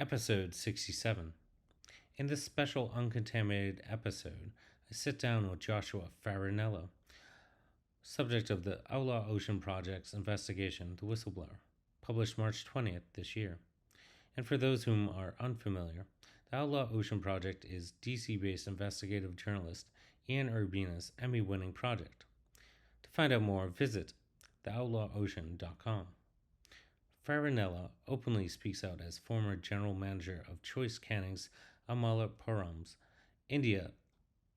Episode 67. In this special uncontaminated episode, I sit down with Joshua Farinella, subject of the Outlaw Ocean Project's investigation, The Whistleblower, published March 20th this year. And for those whom are unfamiliar, the Outlaw Ocean Project is DC based investigative journalist Ian Urbina's Emmy winning project. To find out more, visit theoutlawocean.com. Farinella openly speaks out as former general manager of Choice Canning's Amalapuram's India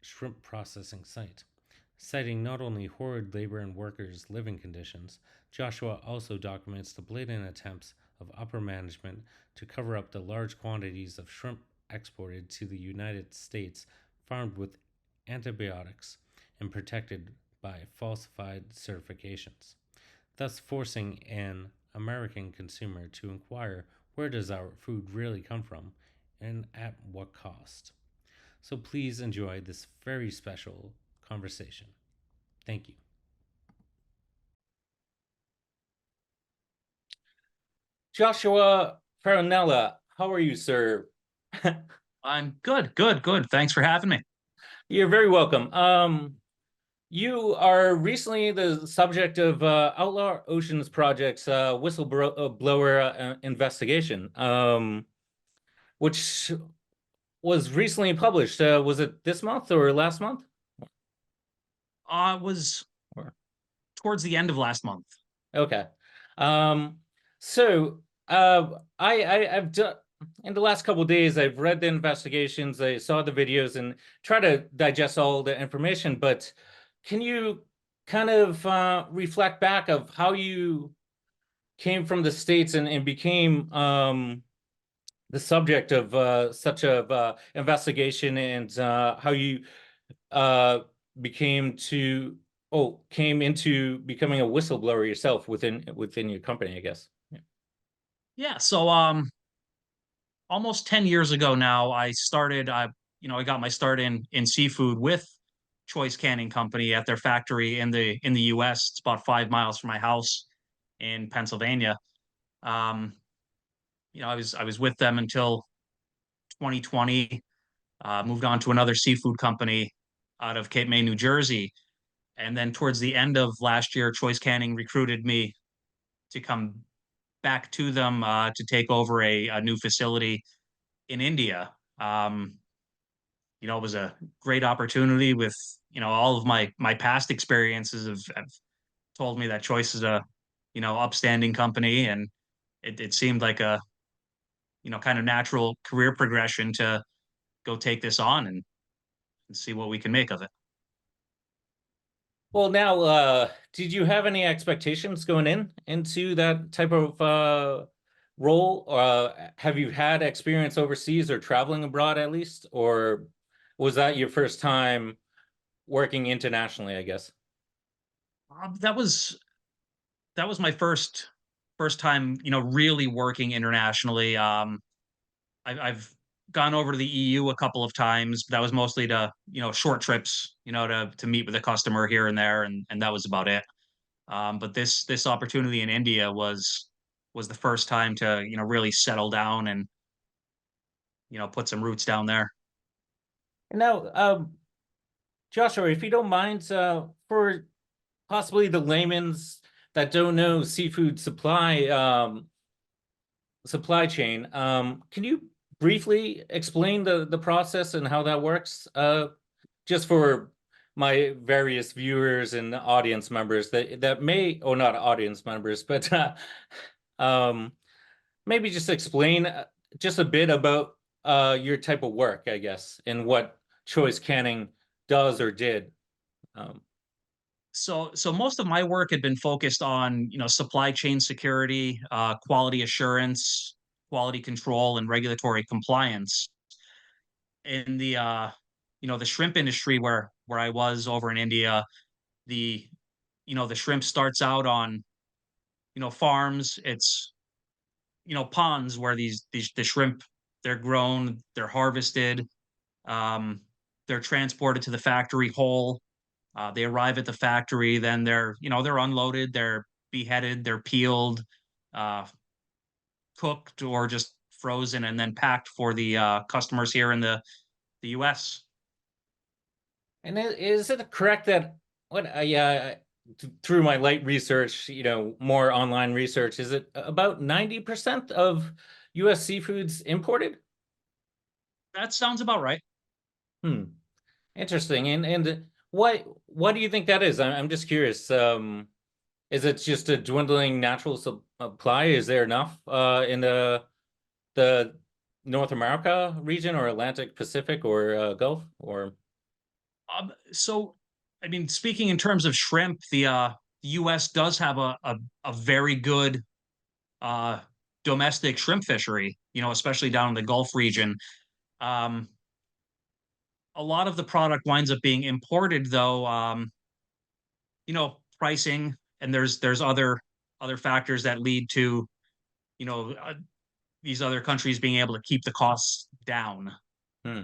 shrimp processing site. Citing not only horrid labor and workers' living conditions, Joshua also documents the blatant attempts of upper management to cover up the large quantities of shrimp exported to the United States farmed with antibiotics and protected by falsified certifications, thus forcing an American consumer to inquire, where does our food really come from and at what cost? So please enjoy this very special conversation. Thank you. Joshua Farinella, how are you, sir? I'm good. Thanks for having me. You're very welcome. You are recently the subject of Outlaw Oceans Project's whistleblower investigation, which was recently published. Was it this month or last month? It was towards the end of last month. Okay. I've done in the last couple of days. I've read the investigations. I saw the videos and try to digest all the information. But can you kind of reflect back of how you came from the States and became the subject of such a investigation, and how you came into becoming a whistleblower yourself within your company, I guess. Yeah. So almost 10 years ago now, I got my start in seafood with Choice Canning Company at their factory in the US. It's about 5 miles from my house in Pennsylvania. Um, I was with them until 2020. Moved on to another seafood company out of Cape May, New Jersey. And then towards the end of last year, Choice Canning recruited me to come back to them to take over a new facility in India. It was a great opportunity with, all of my past experiences have told me that Choice is a, upstanding company. And it seemed like a, kind of natural career progression to go take this on and see what we can make of it. Well, now, did you have any expectations going into that type of role? Have you had experience overseas or traveling abroad at least? Or was that your first time working internationally, I guess? That was my first time, really working internationally. I've gone over to the EU a couple of times, but that was mostly to, short trips, to meet with a customer here and there, and that was about it. But this opportunity in India was the first time to, really settle down and, put some roots down there. And now, Joshua, if you don't mind, for possibly the layman's that don't know seafood supply chain, can you briefly explain the process and how that works? Just for my various viewers and audience members that may, or not audience members, but maybe just explain just a bit about your type of work, I guess, and what Choice Canning does or did. So most of my work had been focused on, supply chain security, quality assurance, quality control, and regulatory compliance. In the shrimp industry where I was over in India, the the shrimp starts out on, farms. It's, ponds where the shrimp, they're grown, they're harvested, um, they're transported to the factory whole. They arrive at the factory, then they're unloaded, they're beheaded, they're peeled, uh, cooked, or just frozen and then packed for the customers here in the US. And is it correct that what? Yeah, through my light research, more online research, is it about 90% of U.S. seafoods imported? That sounds about right. Hmm. Interesting. And what do you think that is? I'm just curious. Is it just a dwindling natural supply? Is there enough in the North America region or Atlantic Pacific or Gulf or? So, I mean, speaking in terms of shrimp, the U.S. does have a very good uh, domestic shrimp fishery. Especially down in the Gulf region. Um, a lot of the product winds up being imported, though. Pricing, and there's other factors that lead to you know uh, these other countries being able to keep the costs down. Hmm.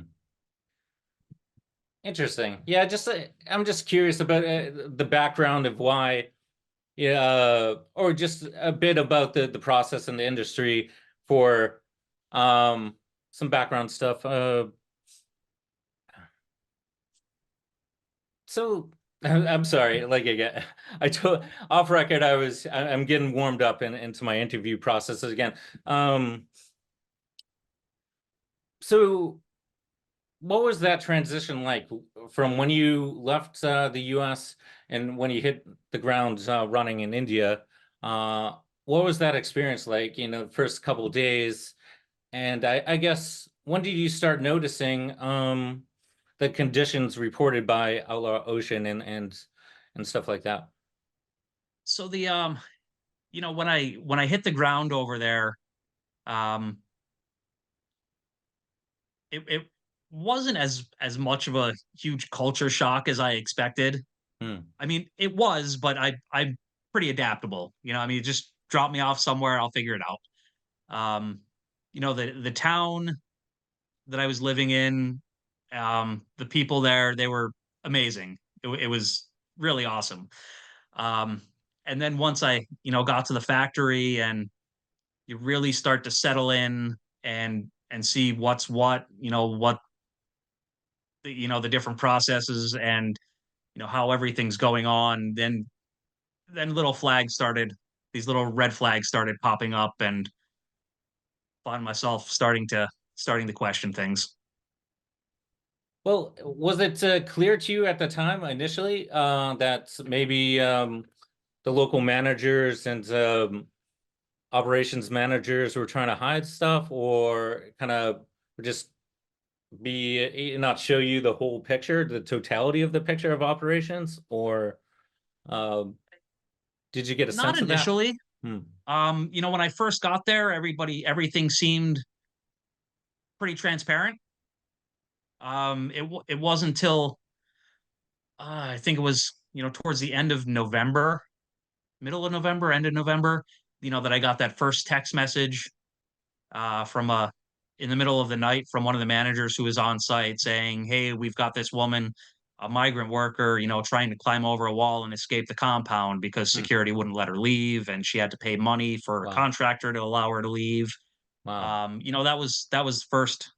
Interesting. Yeah, just I'm just curious about the background of why, yeah, or just a bit about the process in the industry for um some background stuff. So I'm sorry, like again, I told off record I'm getting warmed up into my interview processes again. Um, so what was that transition like from when you left the US and when you hit the ground running in India? Uh, what was that experience like, the first couple of days? And I guess when did you start noticing the conditions reported by Outlaw Ocean and stuff like that? So when I hit the ground over there, um, it wasn't as much of a huge culture shock as I expected. Hmm. I mean, it was, but I'm pretty adaptable. I mean, just drop me off somewhere, I'll figure it out. Um, the town that I was living in, the people there, they were amazing. It was really awesome. Um, and then once I, got to the factory and you really start to settle in and see what's what, what the different processes and how everything's going on, then little flags started, these little red flags started popping up, and find myself starting to question things. Well, was it clear to you at the time initially that maybe the local managers and operations managers were trying to hide stuff or kind of just not show you the whole picture, the totality of the picture of operations, or um, did you get a Not sense of that? initially. Hmm. When I first got there, everything seemed pretty transparent. It wasn't until I think it was towards the end of November, middle of November, end of November, that I got that first text message from a in the middle of the night from one of the managers who was on site saying, "Hey, we've got this woman, a migrant worker, trying to climb over a wall and escape the compound because Hmm. security wouldn't let her leave, and she had to pay money for a Wow. contractor to allow her to leave." Wow. That was first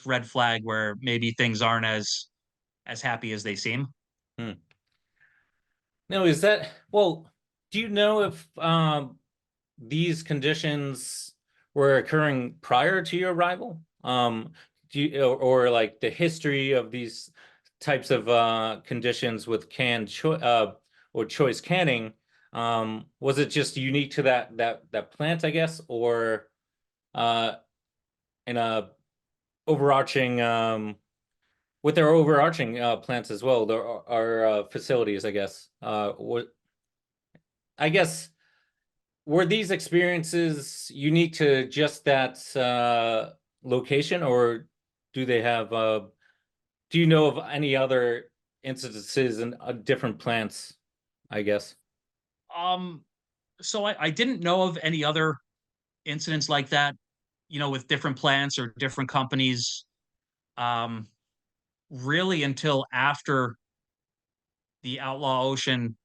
red flag where maybe things aren't as happy as they seem. Hmm. No, is that well, do you know if these conditions were occurring prior to your arrival? Do you or like the history of these types of conditions with or choice canning? Was it just unique to that plant, I guess, or uh in a overarching with their overarching plants as well? There are facilities, I guess. What I guess were these experiences unique to just that location, or do they have? Do you know of any other instances in different plants? I guess. Um, so I didn't know of any other incidents like that, with different plants or different companies, um, really until after the Outlaw Ocean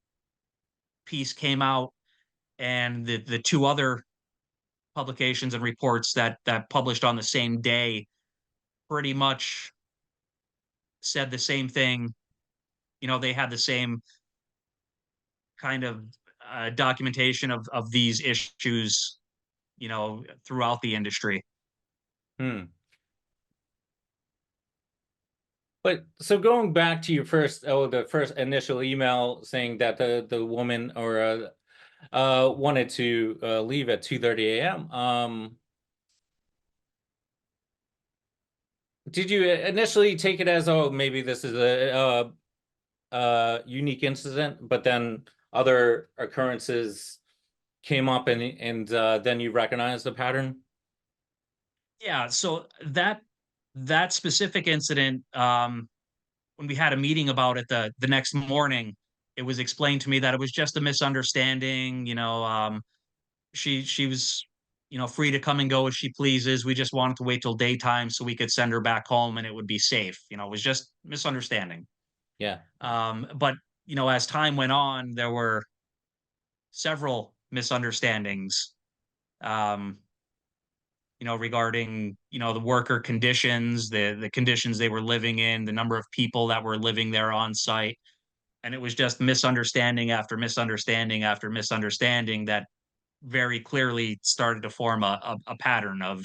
piece came out and the two other publications and reports that published on the same day pretty much said the same thing. They had the same kind of documentation of these issues, throughout the industry. Hmm. But so going back to your the first initial email saying that the woman or wanted to leave at 2:30 a.m. Did you initially take it as, oh, maybe this is a unique incident, but then other occurrences came up and then you recognized the pattern? Yeah, so that specific incident, when we had a meeting about it the next morning, it was explained to me that it was just a misunderstanding. She was, free to come and go as she pleases. We just wanted to wait till daytime so we could send her back home and it would be safe. It was just misunderstanding. Yeah. But as time went on, there were several misunderstandings. Um, regarding, the worker conditions, the conditions they were living in, the number of people that were living there on site. And it was just misunderstanding after misunderstanding after misunderstanding that very clearly started to form a pattern of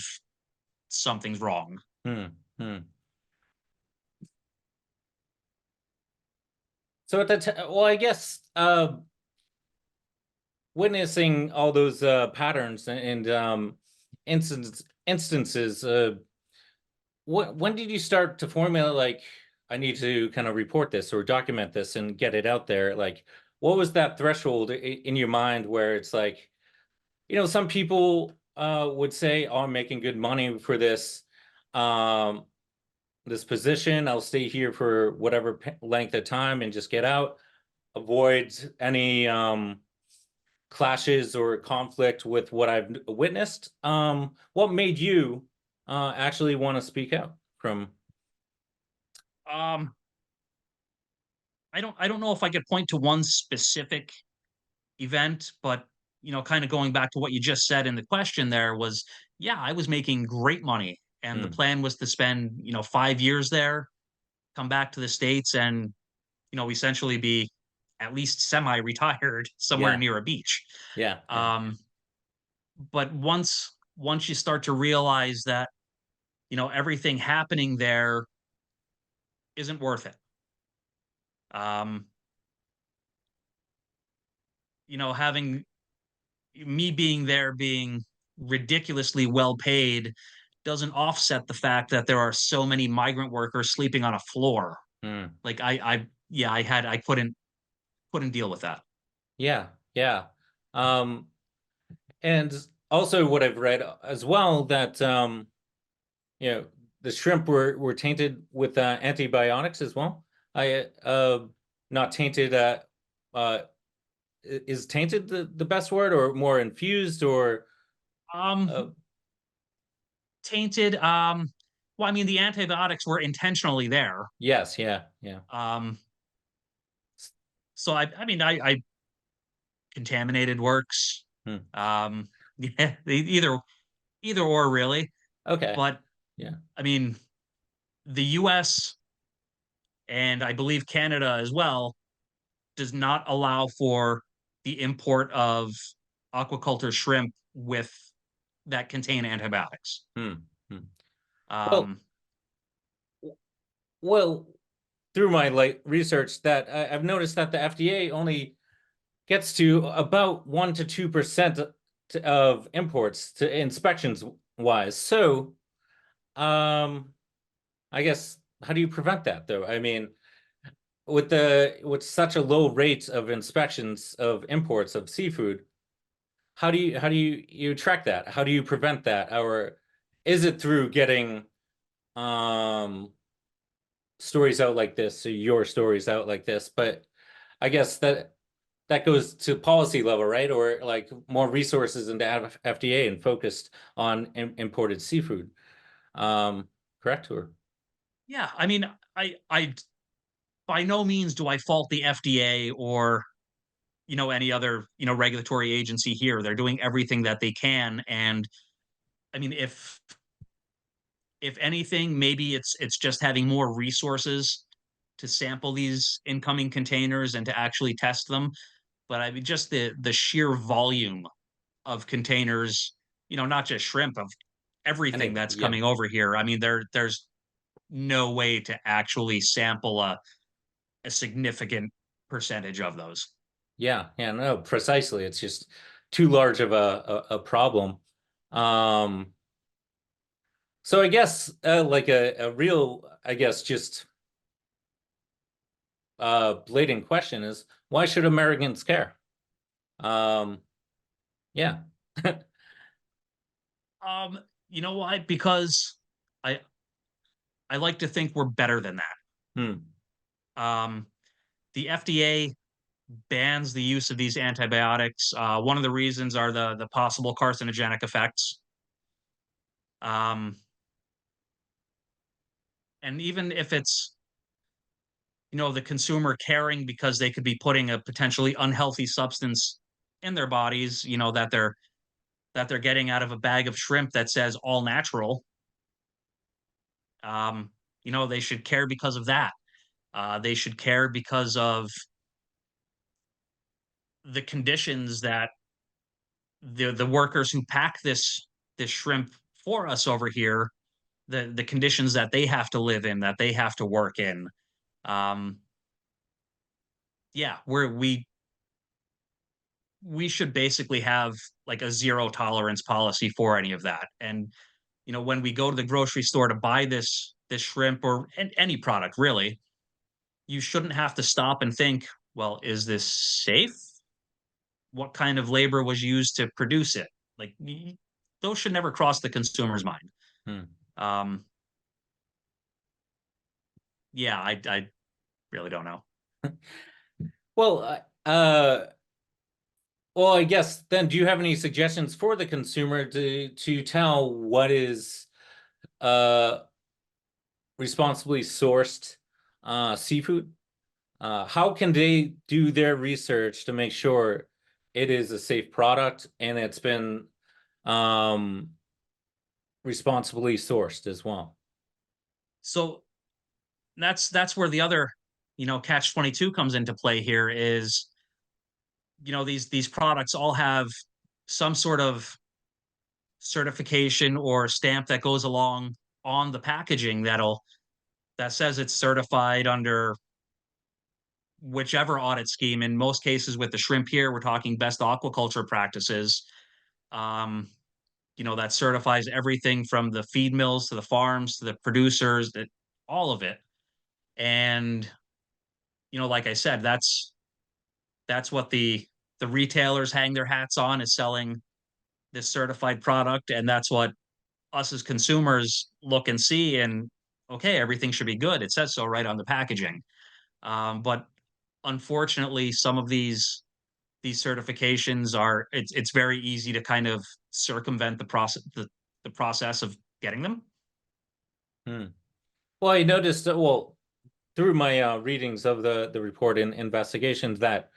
something's wrong. Hmm. Hmm. So at well, I guess witnessing all those patterns and instances, when did you start to formulate like, I need to kind of report this or document this and get it out there? Like, what was that threshold in your mind where it's like, some people would say, oh, I'm making good money for um, this position. I'll stay here for whatever length of time and just get out, avoid any clashes or conflict with what I've witnessed. What made you actually want to speak out from? Um, I don't know if I could point to one specific event, but kind of going back to what you just said in the question there was, yeah, I was making great money. And the Hmm. plan was to spend, 5 years there, come back to the States and, essentially be at least semi-retired somewhere Yeah, near a beach. yeah, yeah. Um, but once you start to realize that, everything happening there isn't worth it. Um, having me being there being ridiculously well paid doesn't offset the fact that there are so many migrant workers sleeping on a floor. Hmm. Like yeah, I couldn't deal with that. Yeah, yeah. Um, and also what I've read as well that you know the shrimp were tainted with antibiotics as well. I not tainted uh is tainted the best word or more infused or uh Um, tainted. Well, I mean, the antibiotics were intentionally there. yes, yeah, yeah. Um, so I mean, I contaminated works. Hmm. Yeah, either or really. Okay. But Yeah. I mean, the U.S. and I believe Canada as well does not allow for the import of aquaculture shrimp with that contain antibiotics. Hmm. Hmm. Well, Um, well, through my like research that I've noticed that the FDA only gets to about 1 to 2% of imports to inspections wise. So, um, I guess how do you prevent that though? I mean, with such a low rate of inspections of imports of seafood, how do you track that? How do you prevent that? Or is it through getting um stories out like this, or your stories out like this? But I guess that goes to policy level, right? Or like more resources into FDA and focused on imported seafood. Correct? Or yeah, I mean, I by no means do I fault the FDA or any other, regulatory agency here. They're doing everything that they can. And I mean, if anything, maybe it's just having more resources to sample these incoming containers and to actually test them. But I mean, just the sheer volume of containers, not just shrimp, of I everything think, that's yeah. coming over here. I mean, there's no way to actually sample a significant percentage of those. Yeah, yeah, no, precisely. It's just too large of a problem. Um, so I guess like a real, I guess, just blatant question is, why should Americans care? Um, yeah. Um, you know why? Because I I like to think we're better than that. Hmm. Um, the FDA bans the use of these antibiotics. One of the reasons are the possible carcinogenic effects. Um, and even if it's the consumer caring because they could be putting a potentially unhealthy substance in their bodies, that they're getting out of a bag of shrimp that says all natural. Um, they should care because of that. They should care because of the conditions that the workers who pack this shrimp for us over here, the conditions that they have to live in, that they have to work in. Um, yeah, we should basically have like a zero tolerance policy for any of that. And when we go to the grocery store to buy this shrimp or any product really, you shouldn't have to stop and think, well, is this safe? What kind of labor was used to produce it? Like those should never cross the consumer's mind. Hmm. Um, yeah, I really don't know. Well, uh, well, I guess then, do you have any suggestions for the consumer to tell what is uh responsibly sourced seafood? How can they do their research to make sure it is a safe product and it's been um responsibly sourced as well? So that's where the other, catch 22 comes into play here is, these products all have some sort of certification or stamp that goes along on the packaging that says it's certified under whichever audit scheme. In most cases with the shrimp here, we're talking best aquaculture practices. Um, that certifies everything from the feed mills to the farms to the producers, that all of it. And like I said, that's what the retailers hang their hats on, is selling this certified product, and that's what us as consumers look and see, and okay, everything should be good. It says so right on the packaging. But unfortunately, some of these certifications are it's very easy to kind of circumvent the process of getting them. Hmm. Well, I noticed that, well, through my readings of the report and investigations, that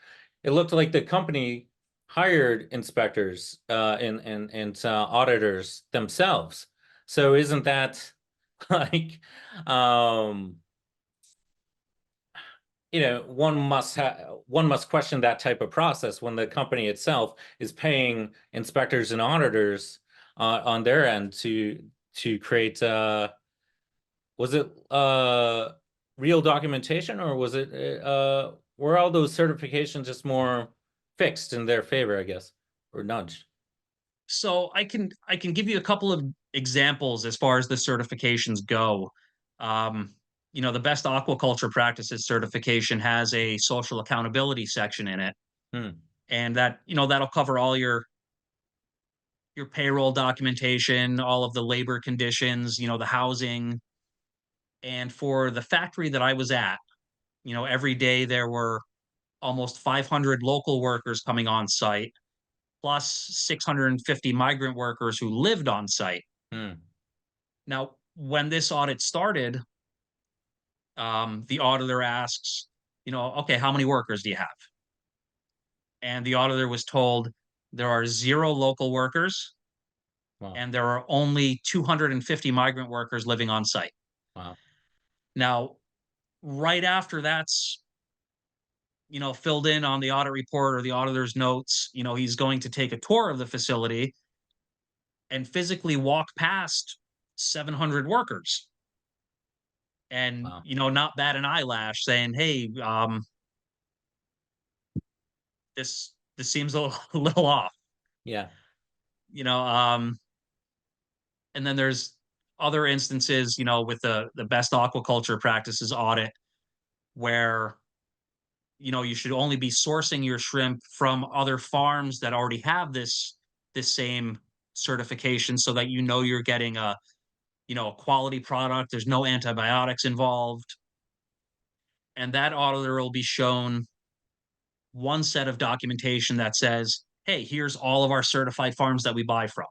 it looked like the company hired inspectors and auditors themselves. So isn't that like um one must question that type of process when the company itself is paying inspectors and auditors on their end to create was it real documentation, or was it were all those certifications just more fixed in their favor, I guess, or nudged? So I can give you a couple of examples as far as the certifications go. Um, the best aquaculture practices certification has a social accountability section in it, Hmm. and that'll cover all your payroll documentation, all of the labor conditions, the housing. And for the factory that I was at, every day there were almost 500 local workers coming on site, plus 650 migrant workers who lived on site. Hmm. Now, when this audit started, the auditor asks, okay, how many workers do you have? and the auditor was told there are 0 local workers Wow. and there are only 250 migrant workers living on site. Wow. Now, right after that's filled in on the audit report or the auditor's notes, he's going to take a tour of the facility and physically walk past 700 workers and Wow. not bat an eyelash, saying, hey, this seems a little off. Yeah. you know um and then there's other instances, with the best aquaculture practices audit, where you should only be sourcing your shrimp from other farms that already have this same certification, so that you're getting a quality product. There's no antibiotics involved, and that auditor will be shown one set of documentation that says, hey, here's all of our certified farms that we buy from.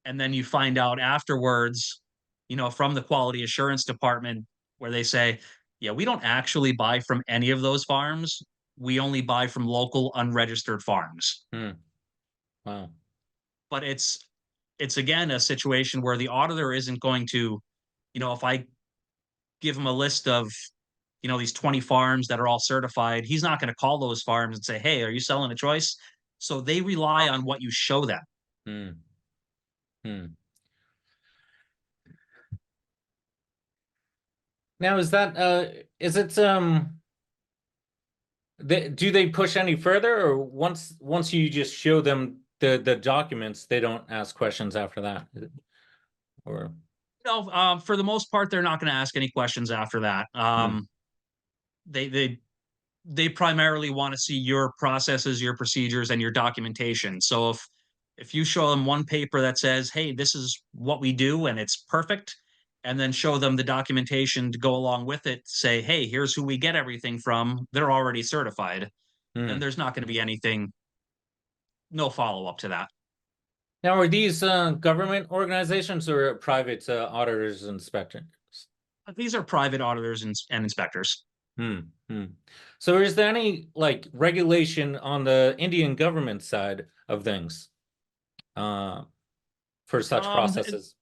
And then you find out afterwards, from the quality assurance department, where they say, yeah, we don't actually buy from any of those farms. We only buy from local unregistered farms. Hmm. Wow. But it's again a situation where the auditor isn't going to, if I give him a list of, these 20 farms that are all certified, he's not going to call those farms and say, hey, are you selling a choice? So they rely on what you show them. Hmm. Hmm. Now, is it do they push any further, or once you just show them the documents, they don't ask questions after that? Or For the most part, they're not going to ask any questions after that. hmm. They they primarily want to see your processes, your procedures, and your documentation. So if you show them one paper that says, "Hey, this is what we do," and it's perfect, and then show them the documentation to go along with it, say, "Hey, here's who we get everything from," they're already certified. Then Hmm. there's not going to be anything, no follow up to that. Now, are these government organizations or private auditors and inspectors? These are private auditors and inspectors. Hmm. Hmm. So is there any like regulation on the Indian government side of things uh, for such Um, processes?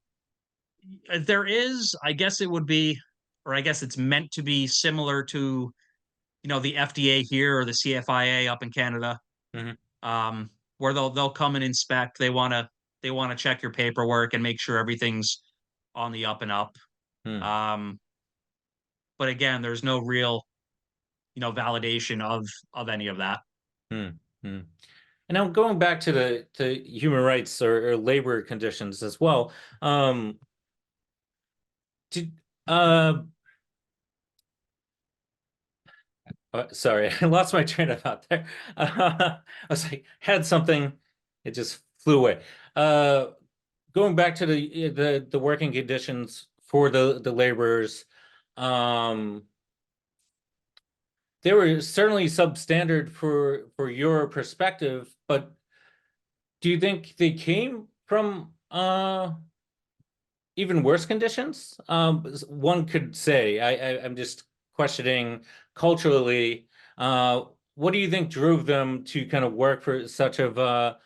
there is, I guess it would be, or I guess it's meant to be similar to, the FDA here or the CFIA up in Canada, Hmm. where they'll come and inspect. They want to check your paperwork and make sure everything's on the up and up. Hmm. Um, but again, there's no real, validation of any of that. Hmm. Hmm. And now going back to the to human rights or labor conditions as well. Did uh sorry, I lost my train of thought there. I was like, had something, it just flew away. Uh, Going back to the working conditions for the laborers, um, they were certainly substandard for your perspective, but do you think they came from even worse conditions? One could say. I'm just questioning culturally. What do you think drove them to kind of work for such of a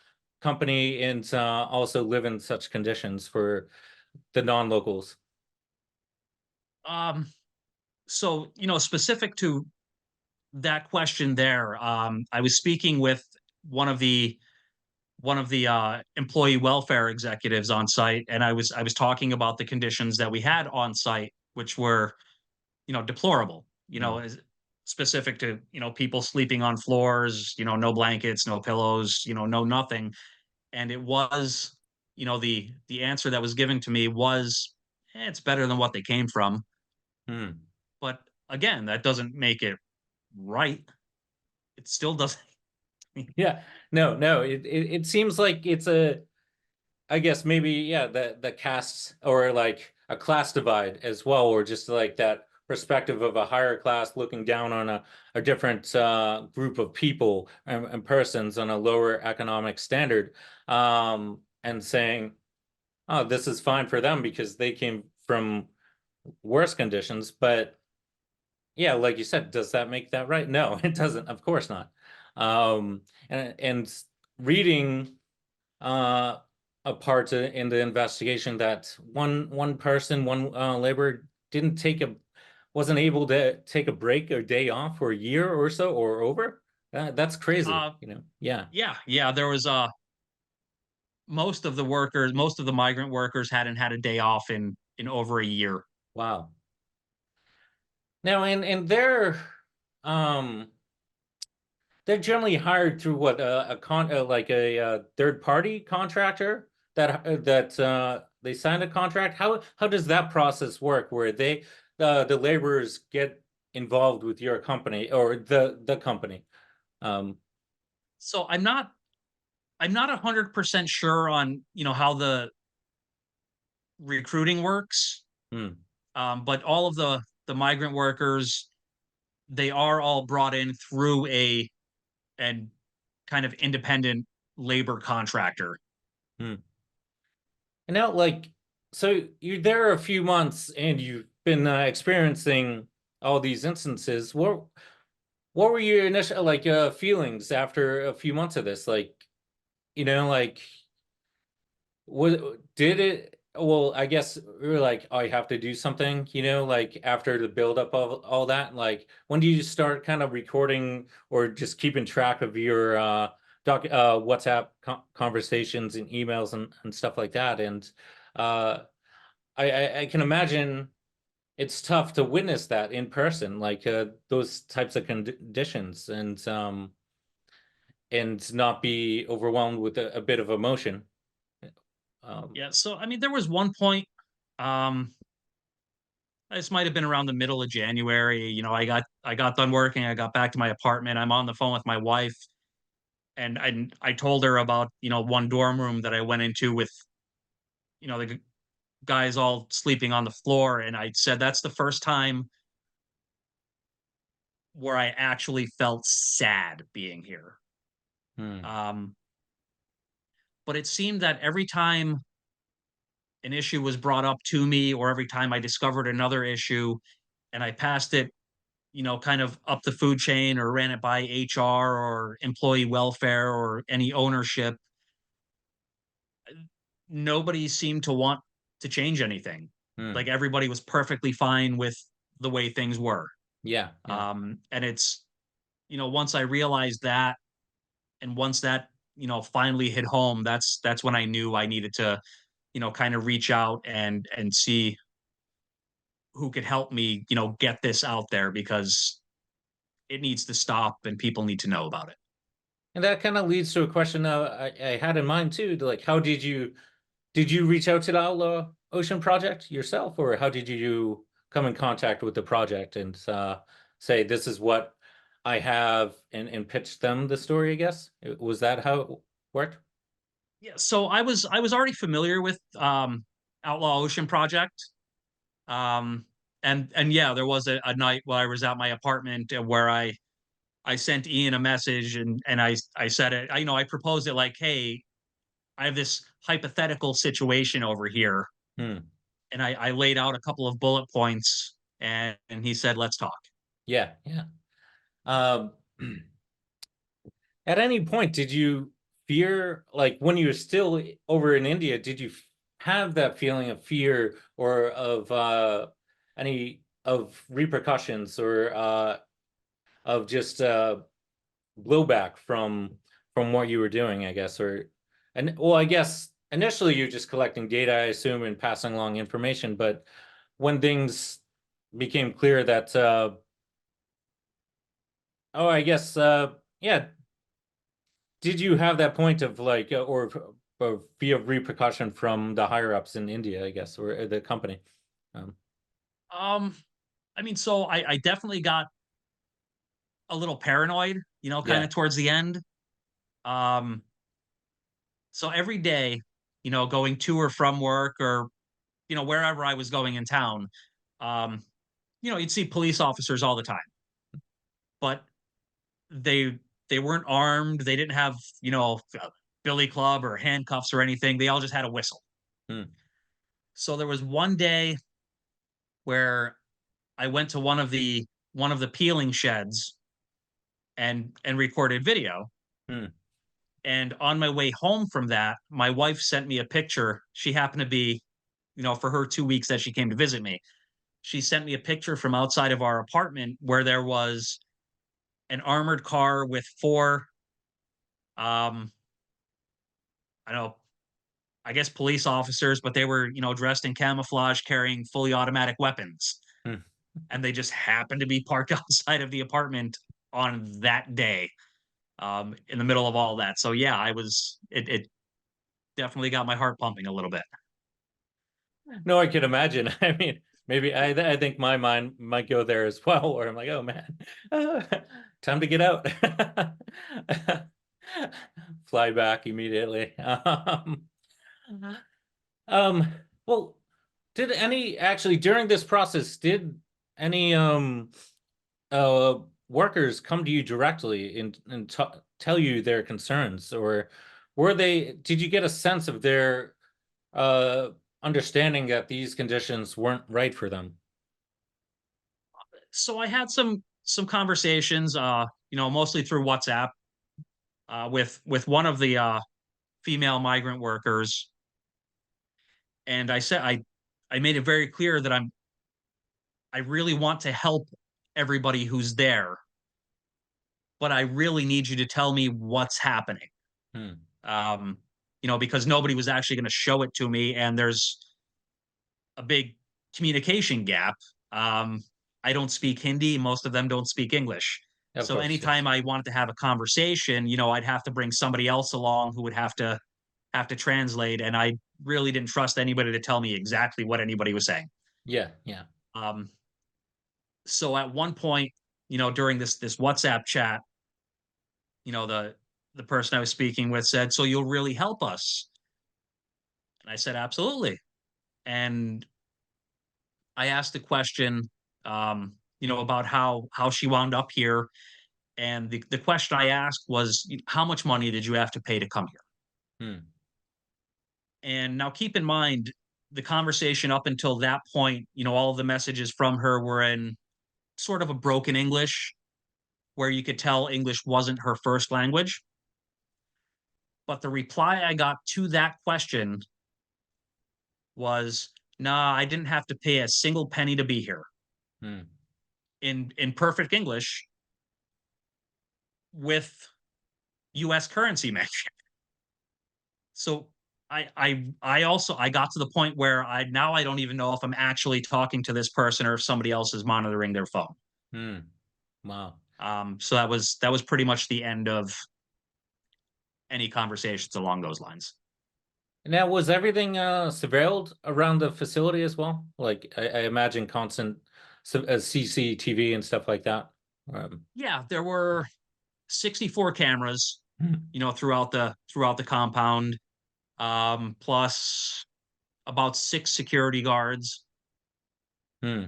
company and also live in such conditions for the non-locals? Um, so specific to that question there, I was speaking with one of the employee welfare executives on site, and I was talking about the conditions that we had on site, which were deplorable. Mm, As specific to people sleeping on floors, no blankets, no pillows, no nothing. And it was the answer that was given to me was, it's better than what they came from. mm. But again, that doesn't make it right. It still doesn't. Yeah, no. It seems like it's a, I guess maybe, yeah, the castes or like a class divide as well, or just like that perspective of a higher class looking down on a different group of people and persons on a lower economic standard, and saying, oh, this is fine for them because they came from worse conditions. But yeah, like you said, does that make that right? No, it doesn't. Of course not. And reading a part in the investigation that one person, one laborer didn't take a wasn't able to take a break or day off for a year or so or over. That's crazy, Uh, you know? Yeah. yeah, there was most of the migrant workers hadn't had a day off in over a year. Wow. Now, and um they're generally hired through what a con like a third party contractor that they sign a contract. How does that process work? Where the laborers get involved with your company or the company? Um, So I'm not 100% sure on how the recruiting works. hmm, But all of the migrant workers, they are all brought in through a and kind of independent labor contractor. hmm. And now, like, so you're there a few months and you've been experiencing all these instances. What were your initial like feelings after a few months of this? Like, like what did it? Well, I guess we were like, oh, you have to do something, like after the buildup of all that. Like, when do you start kind of recording or just keeping track of your WhatsApp conversations and emails and stuff like that? And uh, I can imagine it's tough to witness that in person, like those types of conditions, and not be overwhelmed with a bit of emotion. Um, Yeah, so I mean, there was one point. Um, this might have been around the middle of January. I got done working. I got back to my apartment. I'm on the phone with my wife, and I told her about one dorm room that I went into with the guys all sleeping on the floor, and I said that's the first time where I actually felt sad being here. hmm, Um, but it seemed that every time an issue was brought up to me, or every time I discovered another issue, and I passed it, kind of up the food chain or ran it by HR or employee welfare or any ownership, nobody seemed to want to change anything. Like hmm. everybody was perfectly fine with the way things were. Yeah, yeah. And it's, once I realized that, and once that, finally hit home, that's when I knew I needed to, kind of reach out and see who could help me, get this out there, because it needs to stop and people need to know about it. And that kind of leads to a question I had in mind too. Like, how did you reach out to the Outlaw Ocean Project yourself, or how did you come in contact with the project and say this is what I have and pitch them the story? I guess was that how it worked? Yeah, so I was already familiar with Outlaw Ocean Project. Um and yeah, there was a night where I was at my apartment, where I sent Ian a message, and I said it, I proposed it like, hey, I have this hypothetical situation over here, Hmm. and I laid out a couple of bullet points, and he said, let's talk. Yeah, yeah. Um, at any point, did you fear, like when you were still over in India, did you have that feeling of fear or of any of repercussions or of just blowback from what you were doing, I guess, or and well, I guess initially you're just collecting data, I assume, and passing along information, but when things became clear that oh, I guess yeah, did you have that point of like or fear of repercussion from the higher ups in India, I guess, or the company? Um, um I mean, so I definitely got a little paranoid, kind yeah. of towards the end. um so every day, going to or from work, or wherever I was going in town, um you'd see police officers all the time, but they they weren't armed. They didn't have, a billy club or handcuffs or anything. They all just had a whistle. Hmm. So there was one day where I went to one of the peeling sheds, and recorded video. Hmm. And on my way home from that, my wife sent me a picture. She happened to be, for her 2 weeks that she came to visit me, she sent me a picture from outside of our apartment where there was an armored car with four, um, I don't know, I guess police officers, but they were, dressed in camouflage, carrying fully automatic weapons. Hmm. And they just happened to be parked outside of the apartment on that day, in the middle of all that. So yeah, it definitely got my heart pumping a little bit. No, I can imagine. I mean, maybe I think my mind might go there as well, where I'm like, oh man, time to get out. Fly back immediately. Um, well, did any actually during this process, did any workers come to you directly and tell you their concerns, or did you get a sense of their understanding that these conditions weren't right for them? So I had some conversations, mostly through WhatsApp, with one of the female migrant workers, and I made it very clear that I really want to help everybody who's there, but I really need you to tell me what's happening. Hmm. Um, because nobody was actually going to show it to me, and there's a big communication gap. I don't speak Hindi. Most of them don't speak English. Of So course, yes. anytime I wanted to have a conversation, I'd have to bring somebody else along who would have to translate, and I really didn't trust anybody to tell me exactly what anybody was saying. Yeah, yeah. Um, so at one point, during this WhatsApp chat, the person I was speaking with said, "So you'll really help us?" And I said, "Absolutely." And I asked the question, about how she wound up here, and the question I asked was, "How much money did you have to pay to come here?" Hmm. And now keep in mind, the conversation up until that point, all of the messages from her were in sort of a broken English, where you could tell English wasn't her first language. But the reply I got to that question was, "Nah, I didn't have to pay a single penny to be here," Hmm. in perfect English, with US currency mentioned. So I got to the point where I don't even know if I'm actually talking to this person or if somebody else is monitoring their phone. Hmm. Wow. So that was pretty much the end of any conversations along those lines. Now, was everything surveilled around the facility as well? Like, I imagine constant CCTV and stuff like that. Yeah, there were 64 cameras, Hmm. throughout the compound, plus about 6 security guards. Hmm.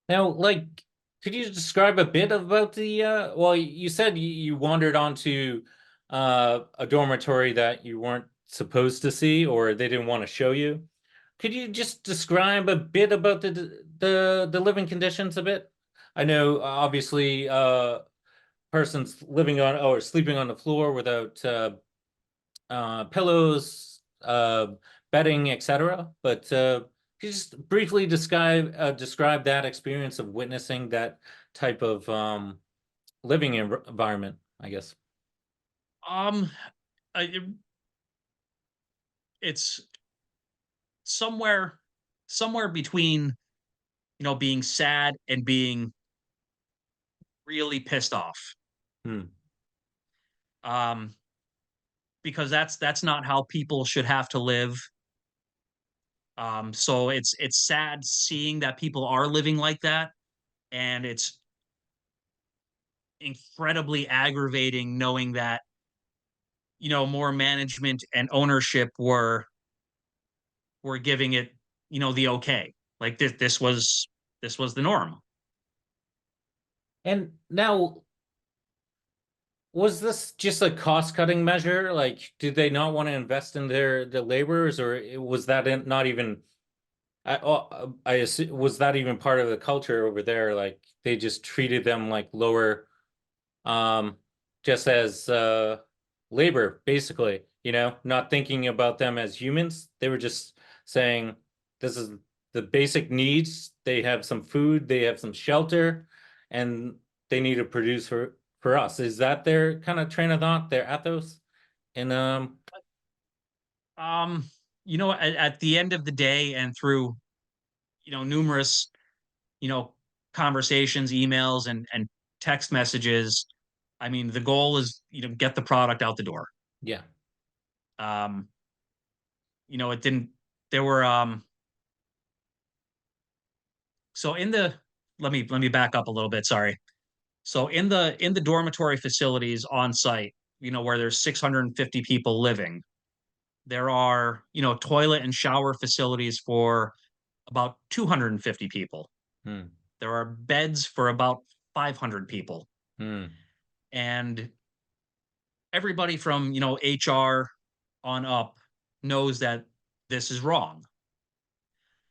Now, like, could you describe a bit about the well, you said you wandered onto a dormitory that you weren't supposed to see or they didn't want to show you. Could you just describe a bit about the living conditions a bit? I know obviously persons living on or sleeping on the floor without pillows, bedding, etc. But could you just briefly describe that experience of witnessing that type of living environment, I guess. Um, it's somewhere between, being sad and being really pissed off. Hmm. Um, because that's not how people should have to live. So it's sad seeing that people are living like that, and it's incredibly aggravating knowing that, more management and ownership were giving it, the okay. Like this was the norm. And now, was this just a cost-cutting measure? Like, did they not want to invest in the laborers, or was that not even I assume, was that even part of the culture over there? Like they just treated them like lower, um, just as labor, basically, not thinking about them as humans. They were just saying this is the basic needs. They have some food, they have some shelter, and they need to produce for us. Is that their kind of train of thought, their ethos? And Um, at the end of the day, and through numerous you know conversations, emails, and text messages, I mean, the goal is get the product out the door. yeah, Um, it didn't. There were so in the let me back up a little bit. Sorry. So in the dormitory facilities on site, where there's 650 people living, there are toilet and shower facilities for about 250 people. hmm, There are beds for about 500 people. hmm, And everybody from, HR on up knows that this is wrong.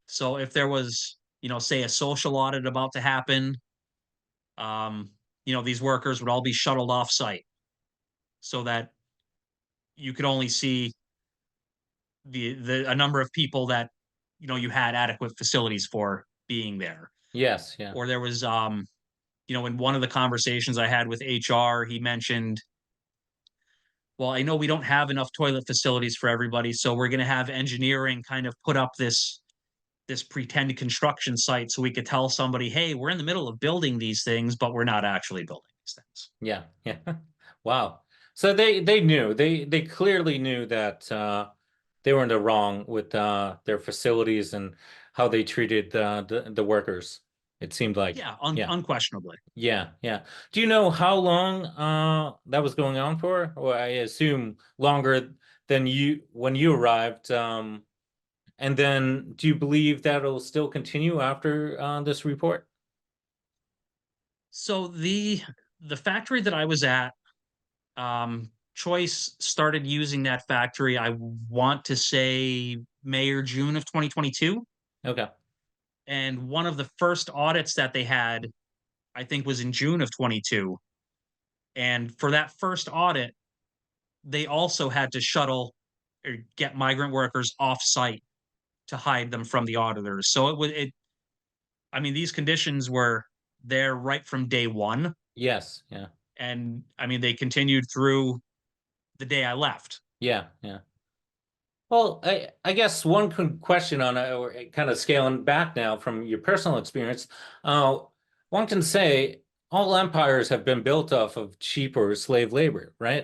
So if there was, say a social audit about to happen, um, these workers would all be shuttled off site so that you could only see the a number of people that you had adequate facilities for being there. yes, yeah, Or there was in one of the conversations I had with HR, he mentioned, well, I know we don't have enough toilet facilities for everybody, so we're going to have engineering kind of put up this pretend construction site so we could tell somebody, hey, we're in the middle of building these things, but we're not actually building these things. yeah, yeah. Wow. So they knew, they clearly knew that they were in the wrong with their facilities and how they treated the workers. It seemed like, Yeah, yeah, unquestionably. yeah, yeah. Do you know how long that was going on for? Or I assume longer than you when you arrived. And then do you believe that'll still continue after this report? So the factory that I was at, Choice started using that factory, I want to say May or June of 2022. Okay. And one of the first audits that they had, I think, was in June of 22. And for that first audit, they also had to shuttle or get migrant workers off site to hide them from the auditors. So I mean, these conditions were there right from day one. Yes, yeah. And I mean, they continued through the day I left. Yeah, yeah. Well, I guess one question on or kind of scaling back now from your personal experience, uh, one can say all empires have been built off of cheap or slave labor, right?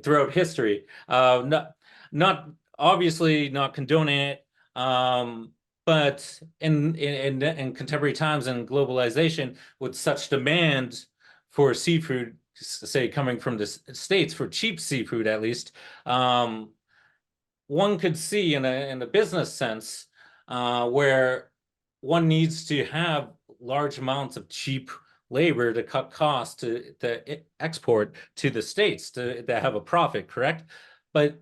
Throughout history. Not obviously not condoning it, but in contemporary times and globalization, with such demand for seafood, say coming from the States for cheap seafood at least, one could see in a business sense where one needs to have large amounts of cheap labor to cut costs to export to the States to have a profit, correct? But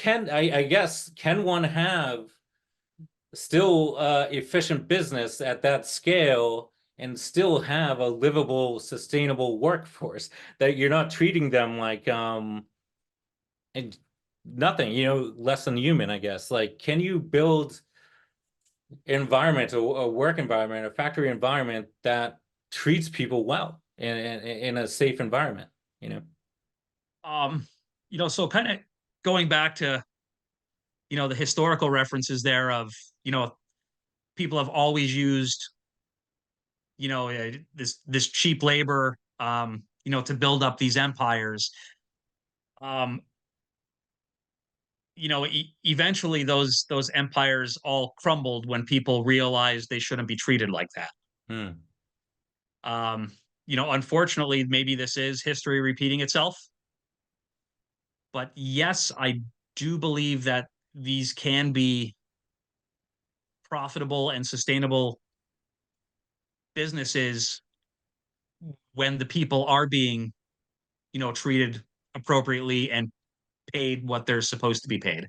I guess can one have still efficient business at that scale and still have a livable, sustainable workforce that you're not treating them like and nothing, less than human, I guess. Like, can you build environment, a work environment, a factory environment that treats people well in a safe environment, you know? Um, so kind of going back to, the historical references there of, people have always used, this cheap labor, to build up these empires. Um, eventually those empires all crumbled when people realized they shouldn't be treated like that. Hmm. Um, unfortunately, maybe this is history repeating itself. But yes, I do believe that these can be profitable and sustainable businesses when the people are being, treated appropriately and paid what they're supposed to be paid.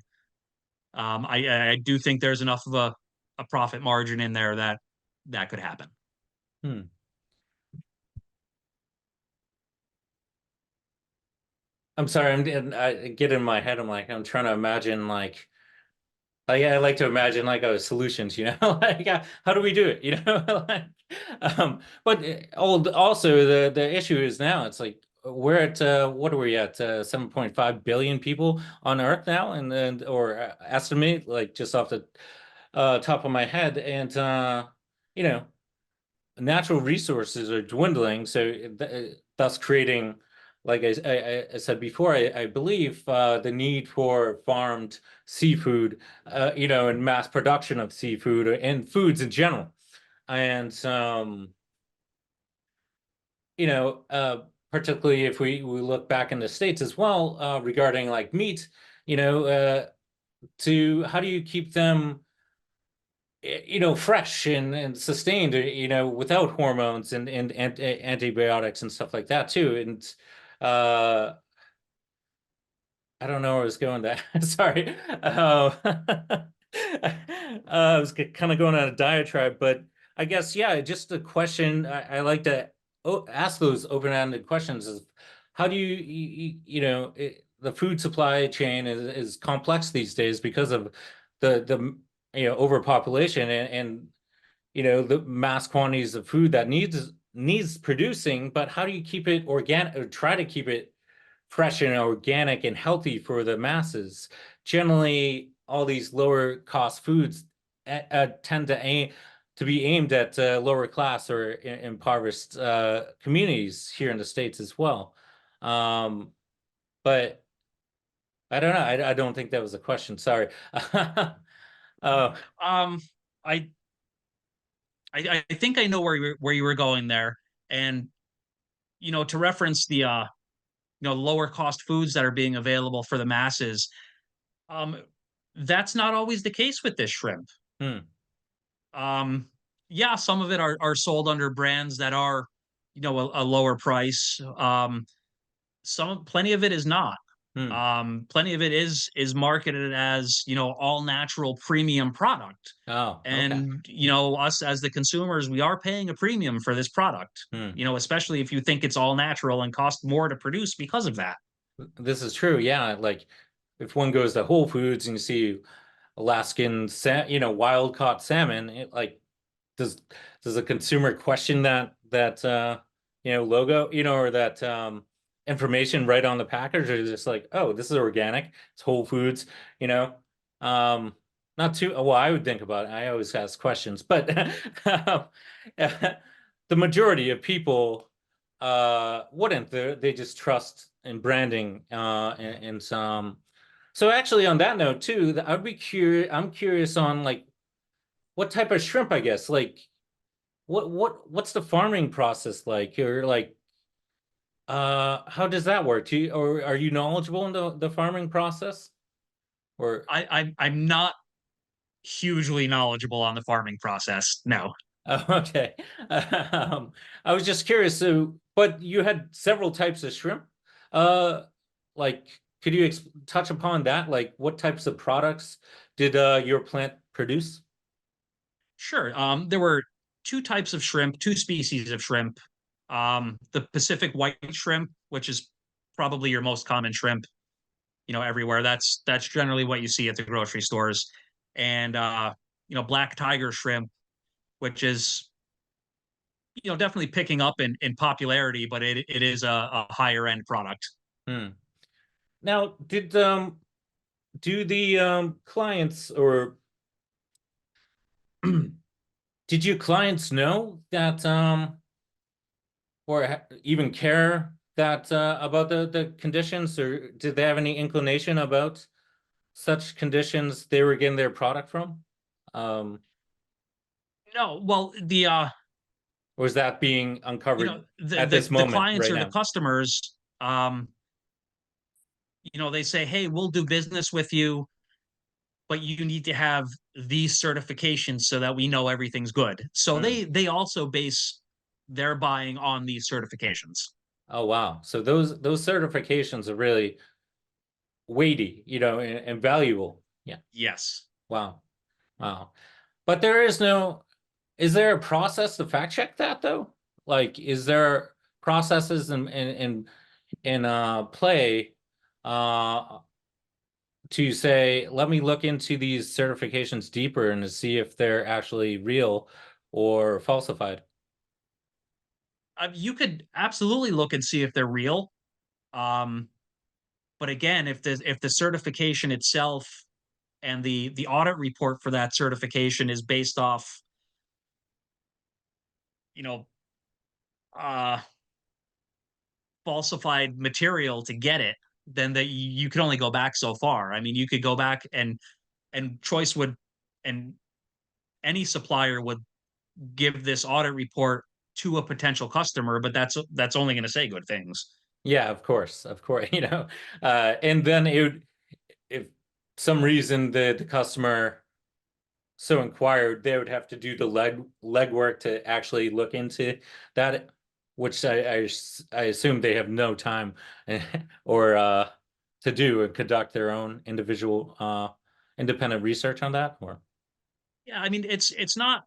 I do think there's enough of a profit margin in there that could happen. I'm sorry, I get in my head. I'm trying to imagine I like to imagine solutions, like how do we do it, like, but also the issue is now it's like we're at what are we at 7.5 billion people on Earth now, and then or estimate like just off the top of my head, and you know natural resources are dwindling, so thus creating, like I said before, I believe the need for farmed seafood, and mass production of seafood and foods in general. And particularly if we look back in the States as well, regarding like meat, to how do you keep them fresh and sustained, without hormones and antibiotics and stuff like that too. And I don't know where I was going there. Sorry. I was kind of going on a diatribe, but I guess, yeah, just a question. I like to ask those open-ended questions is how do the food supply chain is complex these days because of the overpopulation and the mass quantities of food that needs producing, but how do you keep it organic or try to keep it fresh and organic and healthy for the masses? Generally, all these lower cost foods tend to be aimed at lower class or impoverished communities here in the States as well. But I don't know. I don't think that was a question. Sorry. I think I know where you were going there, and to reference the lower cost foods that are being available for the masses. That's not always the case with this shrimp. Yeah, some of it are sold under brands that are, a lower price. Plenty of it is not. Plenty of it is marketed as, all natural premium product. Oh, okay. And, us as the consumers, we are paying a premium for this product, especially if you think it's all natural and cost more to produce because of that. This is true. Yeah. Like if one goes to Whole Foods and you see Alaskan, wild caught salmon, does a consumer question that logo, or that information right on the package, or just like, oh, this is organic, it's Whole Foods, not too well, I would think about it. I always ask questions, but the majority of people wouldn't. They just trust in branding and some. So actually, on that note too, I'd be curious. I'm curious on like what type of shrimp, I guess. Like, what's the farming process like, or like, how does that work? Or are you knowledgeable in the farming process? Or I'm not hugely knowledgeable on the farming process. No. Oh, okay. I was just curious. So, but you had several types of shrimp. Like, could you touch upon that? Like, what types of products did your plant produce? Sure. There were two types of shrimp, two species of shrimp. The Pacific white shrimp, which is probably your most common shrimp, everywhere. That's generally what you see at the grocery stores. And black tiger shrimp, which is definitely picking up in popularity, but it is a higher end product. Now, do the clients or did your clients know that or even care that about the conditions, or did they have any inclination about such conditions they were getting their product from? No, well, or is that being uncovered at this the moment clients right or now? the customers, they say, hey, we'll do business with you, but you need to have these certifications so that we know everything's good. So they also base their buying on these certifications. Oh, wow. So those certifications are really weighty, and valuable. Yeah. Yes. Wow. Wow. But is there a process to fact check that though? Like, is there processes in play to say, let me look into these certifications deeper and to see if they're actually real or falsified? You could absolutely look and see if they're real. Um, but again, if the certification itself and the audit report for that certification is based off, you know, uh, falsified material to get it, then that you can only go back so far. I mean, you could go back and Choice would and any supplier would give this audit report to a potential customer, but that's only going to say good things. Yeah, of course, and then if some reason the customer so inquired, they would have to do the legwork to actually look into that, which I assume they have no time or to do and conduct their own individual independent research on that. Or Yeah, I mean it's not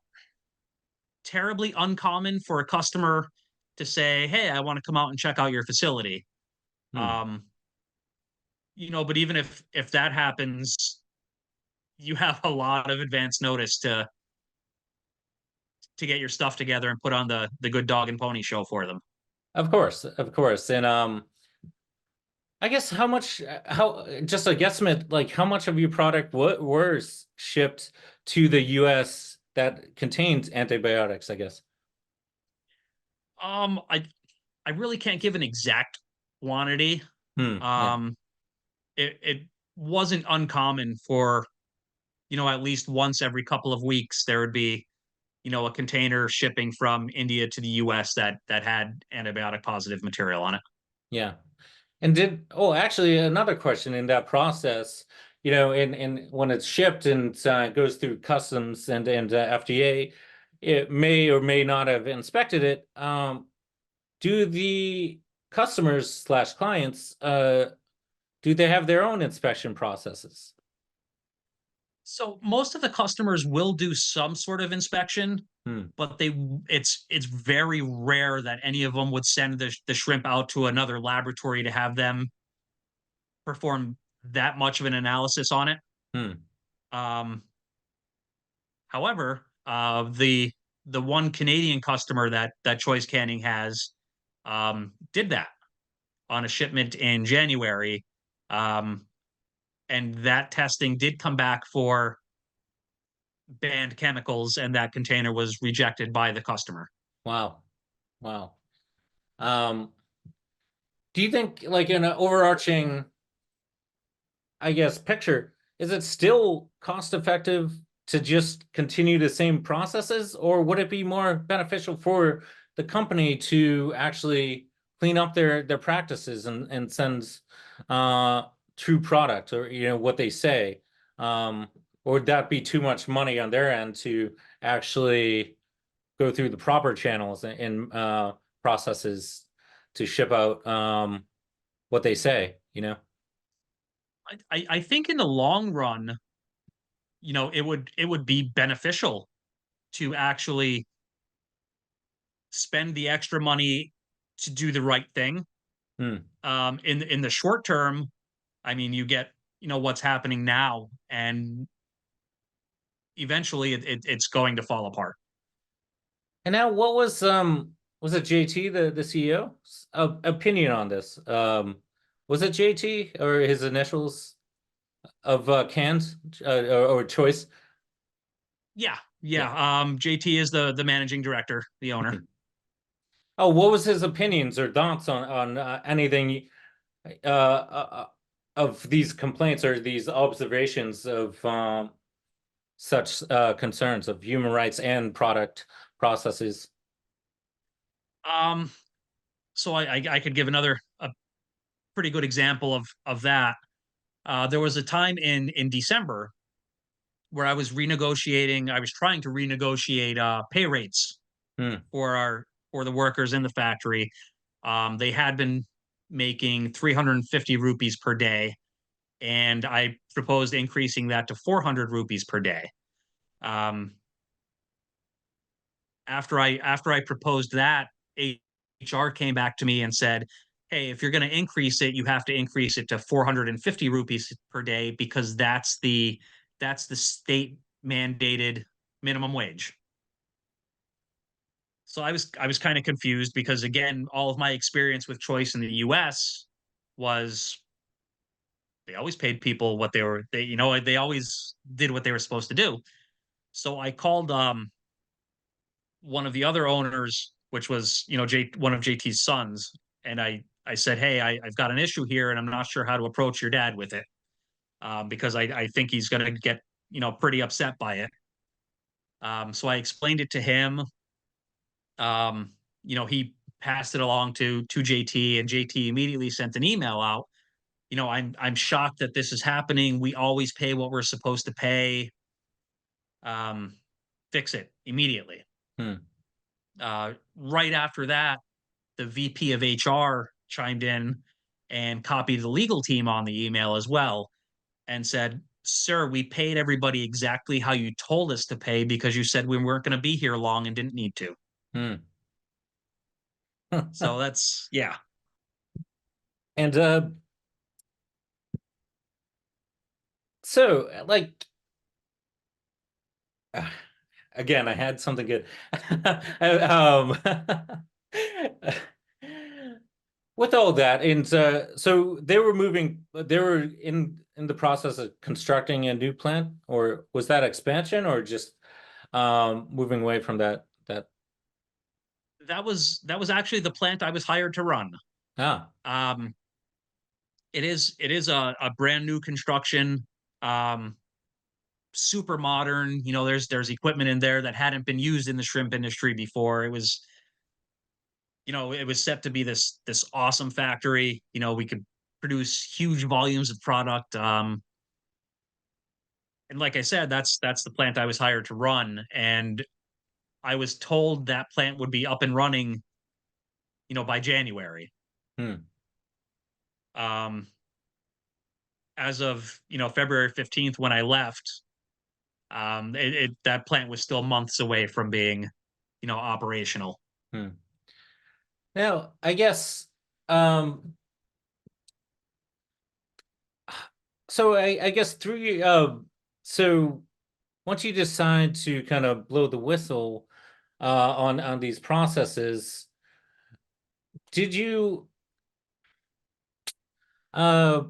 terribly uncommon for a customer to say, "Hey, I want to come out and check out your facility." hmm. Um, but even if that happens, you have a lot of advance notice to get your stuff together and put on the good dog and pony show for them. Of course, and I guess how just a guesstimate, like how much of your product was shipped to the US that contains antibiotics, I guess. I really can't give an exact quantity. Yeah. Um, it wasn't uncommon for, at least once every couple of weeks there would be, a container shipping from India to the US that had antibiotic positive material on it. Yeah. Actually another question in that process, in when it's shipped and goes through customs and FDA, it may or may not have inspected it. Do the customers slash clients do they have their own inspection processes? So most of the customers will do some sort of inspection, Hmm. but it's very rare that any of them would send the shrimp out to another laboratory to have them perform that much of an analysis on it. Hmm. Um, However, the one Canadian customer that Choice Canning has did that on a shipment in January, um, and that testing did come back for banned chemicals, and that container was rejected by the customer. Wow. Wow. Do you think, like, in an overarching, I guess, picture, is it still cost effective to just continue the same processes, or would it be more beneficial for the company to actually clean up their practices and send true product, or what they say? Or would that be too much money on their end to actually go through the proper channels and processes to ship out what they say, I think in the long run, it would be beneficial to actually spend the extra money to do the right thing. Hmm. In the short term, I mean, you get what's happening now, and eventually it's going to fall apart. And now, what was it JT, the CEO's opinion on this? Was it JT or his initials of cans or choice? Yeah, Yeah. yeah. JT is the managing director, the owner. Oh, what was his opinions or thoughts on anything of these complaints or these observations of such concerns of human rights and product processes? Um, so I could give another a pretty good example of that. There was a time in December where I was renegotiating. I was trying to renegotiate pay rates Hmm. for the workers in the factory. They had been making 350 rupees per day, and I proposed increasing that to 400 rupees per day. Um, after I proposed that, HR came back to me and said, "Hey, if you're going to increase it, you have to increase it to 450 rupees per day because that's the state mandated minimum wage." So I was kind of confused because again, all of my experience with Choice in the US was they always paid people what they always did what they were supposed to do. So I called one of the other owners, which was, one of JT's sons, and I said, "Hey, I've got an issue here and I'm not sure how to approach your dad with it." Because I think he's going to get, pretty upset by it. So I explained it to him. He passed it along to JT, and JT immediately sent an email out. I'm shocked that this is happening. We always pay what we're supposed to pay. Um, Fix it immediately. Right after that, the VP of HR chimed in and copied the legal team on the email as well and said, "Sir, we paid everybody exactly how you told us to pay because you said we weren't going to be here long and didn't need to." So that's, yeah. And so like again, I had something good. With all that, and so they were in the process of constructing a new plant, or was that expansion, or just moving away from that? That was actually the plant I was hired to run. Ah, It is a brand new construction, super modern. There's equipment in there that hadn't been used in the shrimp industry before. It was set to be this awesome factory. We could produce huge volumes of product. And like I said, that's the plant I was hired to run, and I was told that plant would be up and running, by January. Um, as of February 15th when I left, that plant was still months away from being, operational. Now, I guess, so I guess so once you decide to kind of blow the whistle on these processes, did you were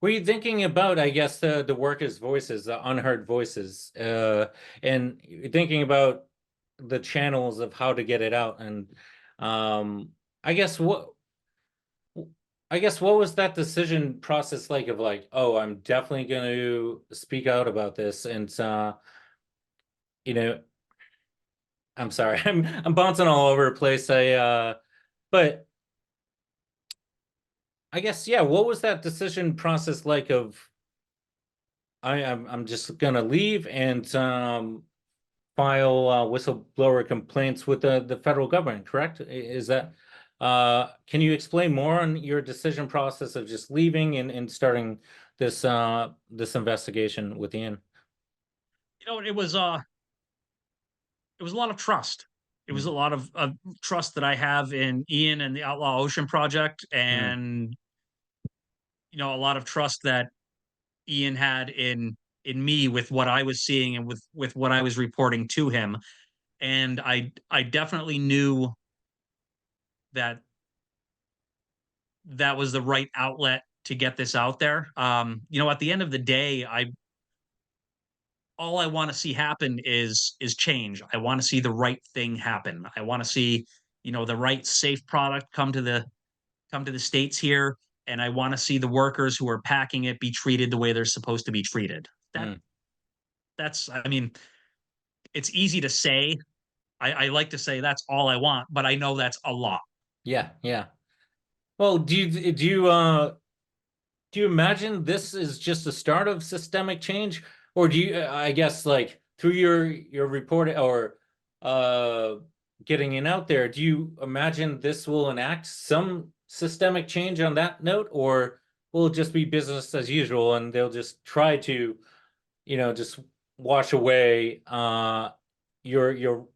you thinking about, I guess, the workers' voices, the unheard voices, and you're thinking about the channels of how to get it out? And I guess what was that decision process like, of like, oh, I'm definitely going to speak out about this, and you know, I'm sorry, I'm bouncing all over the place. But I guess, yeah, what was that decision process like of I'm just gonna leave and file whistleblower complaints with the federal government, correct? Is that can you explain more on your decision process of just leaving and starting this this investigation with Ian? It was a lot of trust. It was a lot of trust that I have in Ian and the Outlaw Ocean Project, and a lot of trust that Ian had in me with what I was seeing and with what I was reporting to him. And I definitely knew that that was the right outlet to get this out there. At the end of the day, all I want to see happen is change. I want to see the right thing happen. I want to see, the right safe product come to the states here, and I want to see the workers who are packing it be treated the way they're supposed to be treated. That's, I mean, it's easy to say. I like to say that's all I want, but I know that's a lot. Yeah, yeah. Well, do you imagine this is just the start of systemic change, or do you, I guess, like through your report or getting it out there, do you imagine this will enact some systemic change on that note, or will it just be business as usual and they'll just try to, just wash away your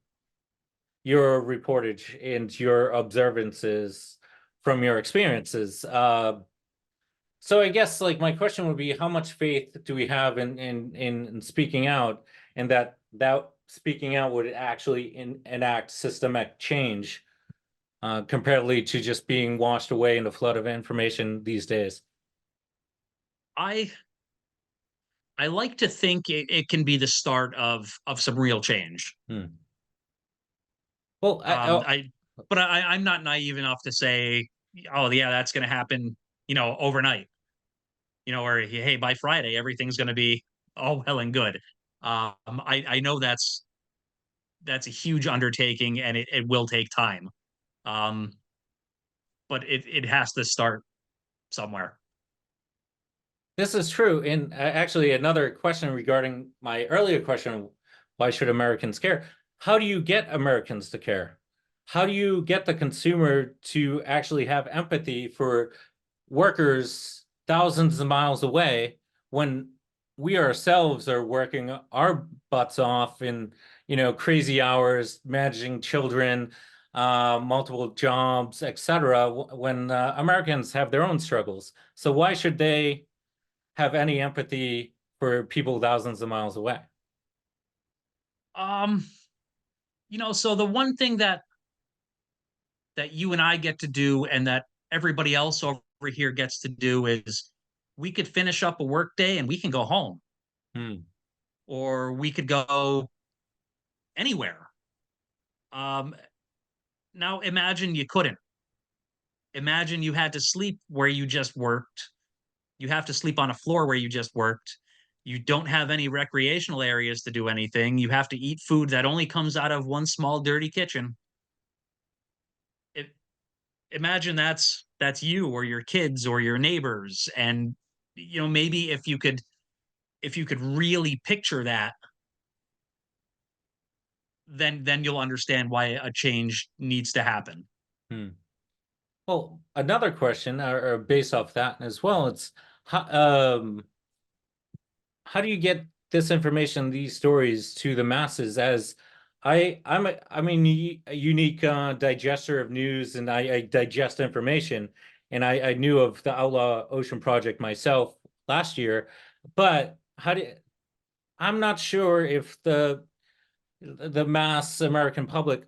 your reportage and your observances from your experiences. So I guess like my question would be, how much faith do we have in speaking out, and that speaking out would actually enact systemic change, comparatively to just being washed away in a flood of information these days? I I like to think it can be the start of some real change. Hmm. Well, I'm not naive enough to say, oh yeah, that's going to happen, overnight. Or hey, by Friday everything's going to be all well and good. I know that's a huge undertaking, and it will take time. Um, but it has to start somewhere. this is true. And actually, another question regarding my earlier question, why should Americans care? How do you get Americans to care? How do you get the consumer to actually have empathy for workers thousands of miles away when we ourselves are working our butts off in, crazy hours, managing children, multiple jobs, etc., when Americans have their own struggles? So why should they have any empathy for people thousands of miles away? Um, so the one thing that you and I get to do, and that everybody else over here gets to do, is we could finish up a work day and we can go home, Hmm. or we could go anywhere. Um, Now imagine you couldn't. Imagine you had to sleep where you just worked. You have to sleep on a floor where you just worked. You don't have any recreational areas to do anything. You have to eat food that only comes out of one small dirty kitchen. It, Imagine that's you or your kids or your neighbors, and maybe if you could really picture that, then you'll understand why a change needs to happen. Hmm. Well, another question, or based off that as well, it's how, how do you get this information, these stories to the masses? As I'm a unique digester of news, and I digest information, and I knew of the Outlaw Ocean Project myself last year, but I'm not sure if the mass American public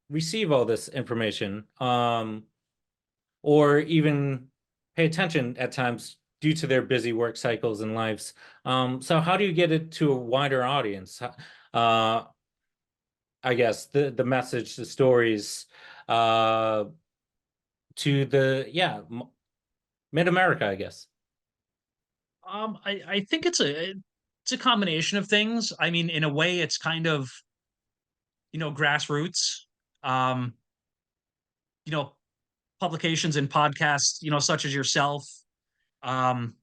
receive all this information, or even pay attention at times due to their busy work cycles and lives. So how do you get it to a wider audience? I guess the message, the stories, to the mid America, I guess. I think it's a combination of things. I mean, in a way, it's kind of grassroots. Um, you know, Publications and podcasts, such as yourself. Um,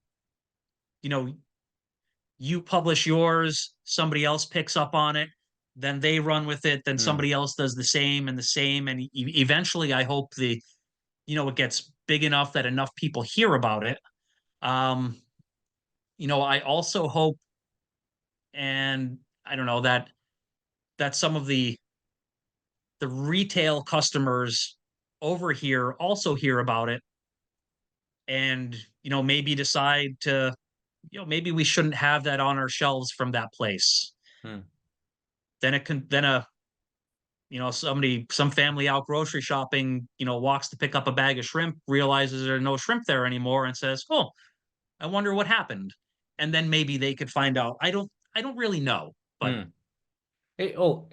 you know, you publish yours, somebody else picks up on it, then they run with it, then Hmm. somebody else does the same and the same, and eventually, I hope it gets big enough that enough people hear about it. Um, I also hope, and I don't know, that some of the retail customers over here also hear about it, and maybe decide to, maybe we shouldn't have that on our shelves from that place. Hmm. Then it can then a some family out grocery shopping, walks to pick up a bag of shrimp, realizes there's no shrimp there anymore, and says, oh, I wonder what happened. And then maybe they could find out. I don't really know, but Hmm. Hey, oh,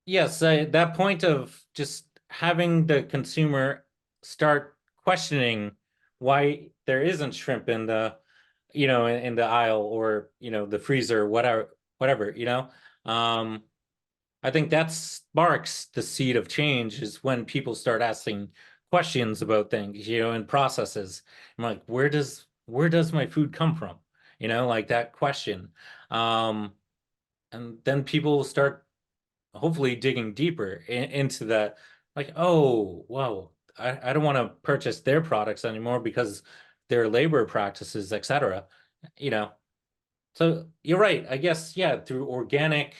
yes, that point of just having the consumer start questioning why there isn't shrimp in the, in the aisle, or, the freezer, whatever, I think that sparks the seed of change, is when people start asking questions about things, and processes. I'm like, where does my food come from? Like that question. Um, and then people will start hopefully digging deeper into that, like, oh wow, I don't want to purchase their products anymore because their labor practices, etc. you know So you're right. I guess, yeah, through organic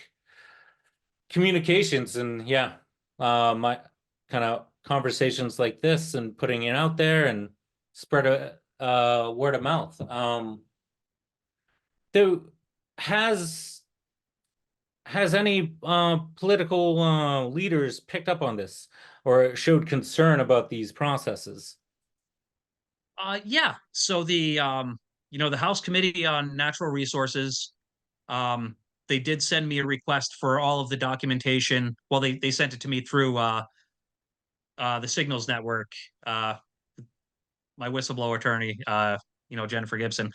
communications and my kind of conversations like this and putting it out there and spread a word of mouth. Though has any political leaders picked up on this or showed concern about these processes? Yeah. So the House Committee on Natural Resources, they did send me a request for all of the documentation. Well, they sent it to me through the Signals Network, my whistleblower attorney, Jennifer Gibson.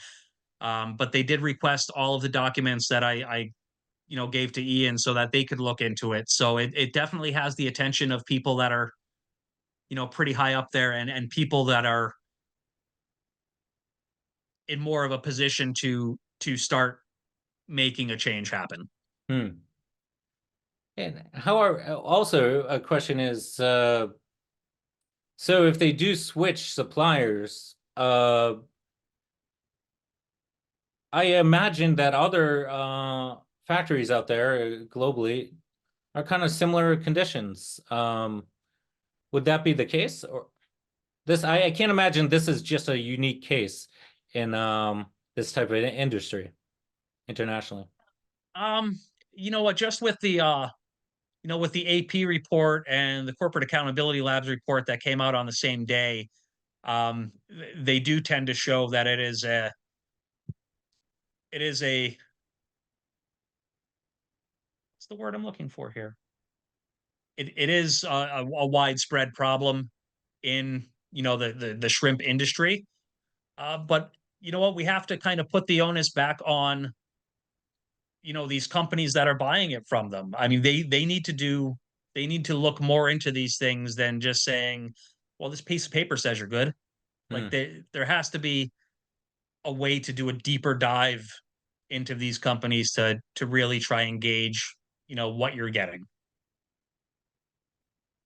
But they did request all of the documents that I gave to Ian so that they could look into it. So it definitely has the attention of people that are, pretty high up there, and people that are in more of a position to start making a change happen. And how are also a question is, so if they do switch suppliers, I imagine that other factories out there globally are kind of similar conditions. Would that be the case? Or this, I can't imagine this is just a unique case in this type of industry internationally. You know what? Just with the AP report and the Corporate Accountability Labs report that came out on the same day, they do tend to show that it is a what's the word I'm looking for here? It is a widespread problem in the shrimp industry. But you know what? We have to kind of put the onus back on these companies that are buying it from them. I mean, they need to look more into these things than just saying, well, this piece of paper says you're good. Like there has to be a way to do a deeper dive into these companies to really try and gauge what you're getting.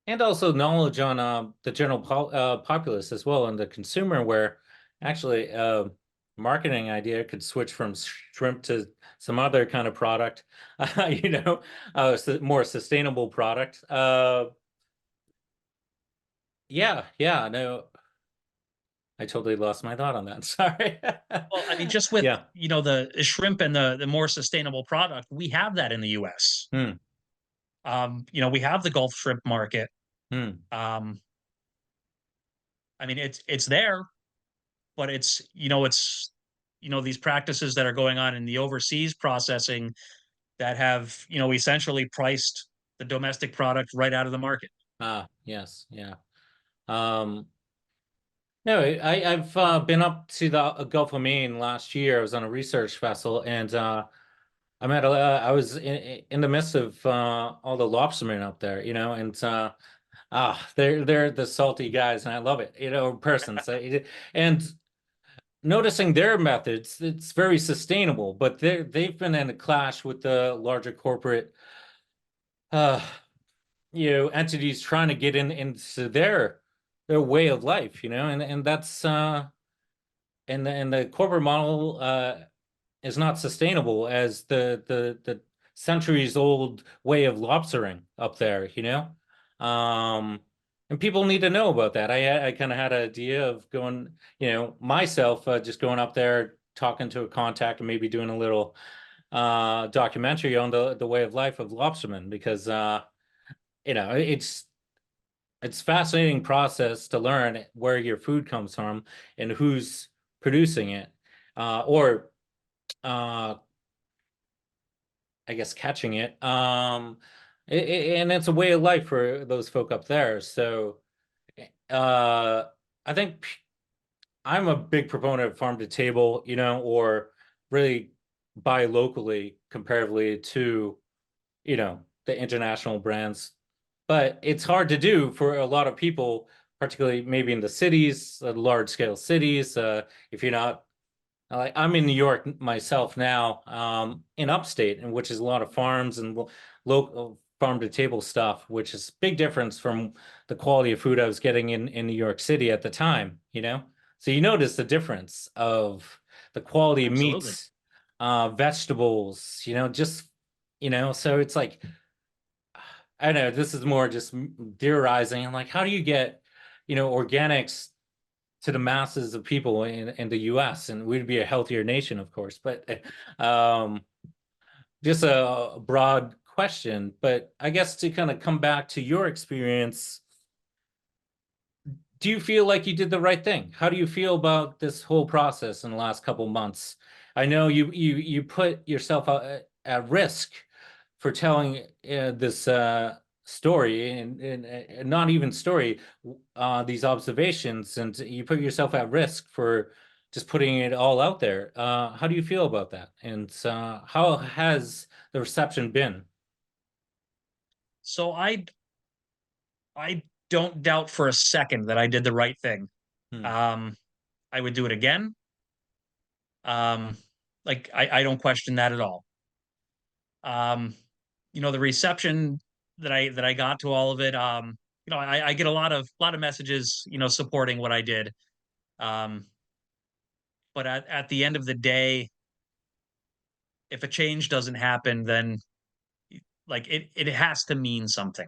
And also knowledge on the general populace as well, and the consumer, where actually marketing idea could switch from shrimp to some other kind of product, more sustainable product. No, I totally lost my thought on that. Sorry. Well, I mean, just with the shrimp and the more sustainable product, we have that in the U.S. We have the Gulf shrimp market. I mean, it's there, but it's these practices that are going on in the overseas processing that have essentially priced the domestic product right out of the market. Yes, yeah. No, I've been up to the Gulf of Maine last year. I was on a research vessel, and I was in the midst of all the lobstermen up there, and they're the salty guys, and I love it, persons. And noticing their methods, it's very sustainable, but they've been in a clash with the larger corporate entities trying to get into their way of life, and that's and the corporate model is not sustainable as the centuries old way of lobstering up there, and people need to know about that. I kind of had an idea of going, myself, just going up there, talking to a contact, and maybe doing a little documentary on the way of life of lobstermen, because it's fascinating process to learn where your food comes from and who's producing it, or I guess catching it. And it's a way of life for those folk up there. So I think I'm a big proponent of farm to table, or really buy locally comparatively to, the international brands. But it's hard to do for a lot of people, particularly maybe in the cities, large scale cities. If you're not, like, I'm in New York myself now, in upstate, and which is a lot of farms and local farm to table stuff, which is big difference from the quality of food I was getting in New York City at the time, So you notice the difference of the quality of Absolutely. meats vegetables, just, so it's like, I know this is more just theorizing. I'm like, how do you get, organics to the masses of people in the US? And we'd be a healthier nation, of course, but just a broad question. But I guess to kind of come back to your experience, do you feel like you did the right thing? How do you feel about this whole process in the last couple months? I know you put yourself at risk for telling this story and not even story, these observations, and you put yourself at risk for just putting it all out there. How do you feel about that? And how has the reception been? So I don't doubt for a second that I did the right thing. Hmm. I would do it again. Um, like I don't question that at all. Um, the reception that I got to all of it, I get a lot of messages, supporting what I did. Um, but at the end of the day, if a change doesn't happen, then like it has to mean something.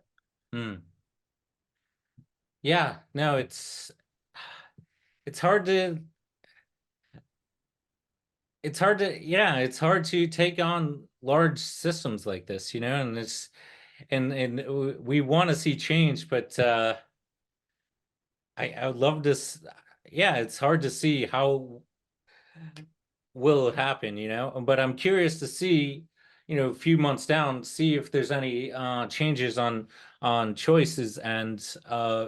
Hmm. Yeah, no, it's hard to yeah, it's hard to take on large systems like this, and we want to see change, but I would love to yeah, it's hard to see how will it happen, but I'm curious to see, a few months down, see if there's any changes on choices, and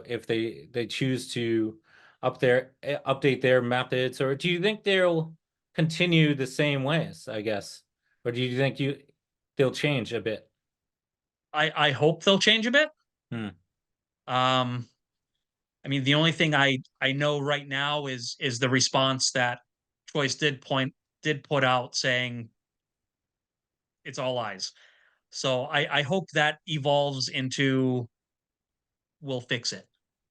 if they choose to update their methods, or do you think they'll continue the same ways, I guess, or do you think they'll change a bit? I hope they'll change a bit. Hmm. Um, I mean, the only thing I know right now is the response that Choice did put out saying it's all lies. So I hope that evolves into we'll fix it.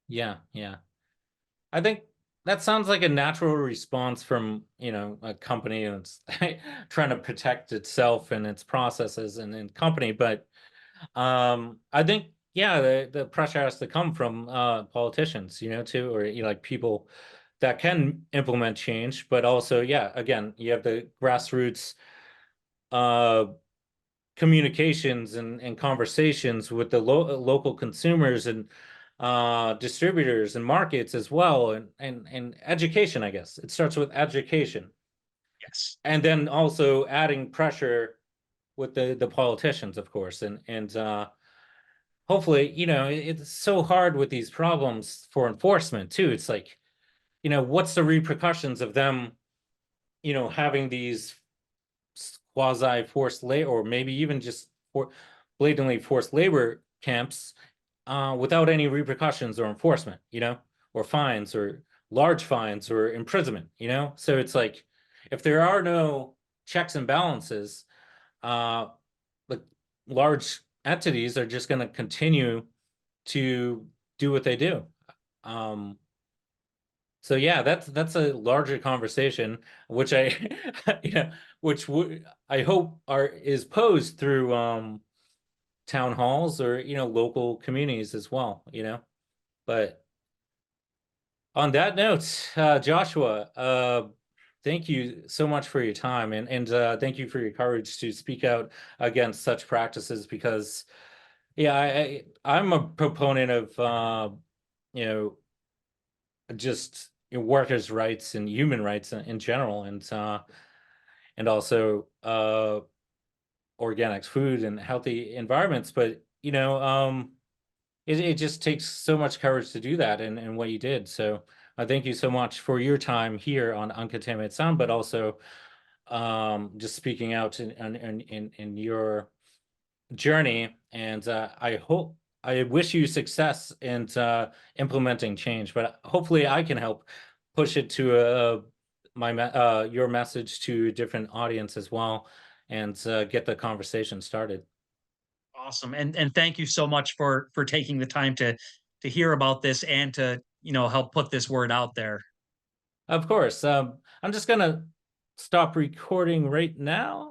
Yeah, yeah. I think that sounds like a natural response from, a company that's trying to protect itself and its processes and company. But I think, yeah, the pressure has to come from politicians, too, or like people that can implement change. But also, yeah, again, you have the grassroots uh communications and conversations with the local consumers and distributors and markets as well, and education. I guess it starts with education, Yes. and then also adding pressure with the politicians, of course, and hopefully, it's so hard with these problems for enforcement too. It's like, what's the repercussions of them, having these quasi forced labor, or maybe even just for blatantly forced labor camps, without any repercussions or enforcement, or fines, or large fines, or imprisonment, So it's like, if there are no checks and balances, like, large entities are just going to continue to do what they do. Um, so yeah, that's a larger conversation, which I, which I hope is posed through town halls, or local communities as well. But on that note, Joshua, thank you so much for your time, and thank you for your courage to speak out against such practices, because yeah, I'm a proponent of you know just workers' rights and human rights in general, and also organic food and healthy environments. But it just takes so much courage to do that, and what you did. So I thank you so much for your time here on Uncontaminated Sound, but also just speaking out in your journey. And I wish you success in implementing change, but hopefully I can help push it to your message to a different audience as well, and get the conversation started. Awesome. And thank you so much for taking the time to hear about this and to, help put this word out there. Of course. I'm just gonna stop recording right now?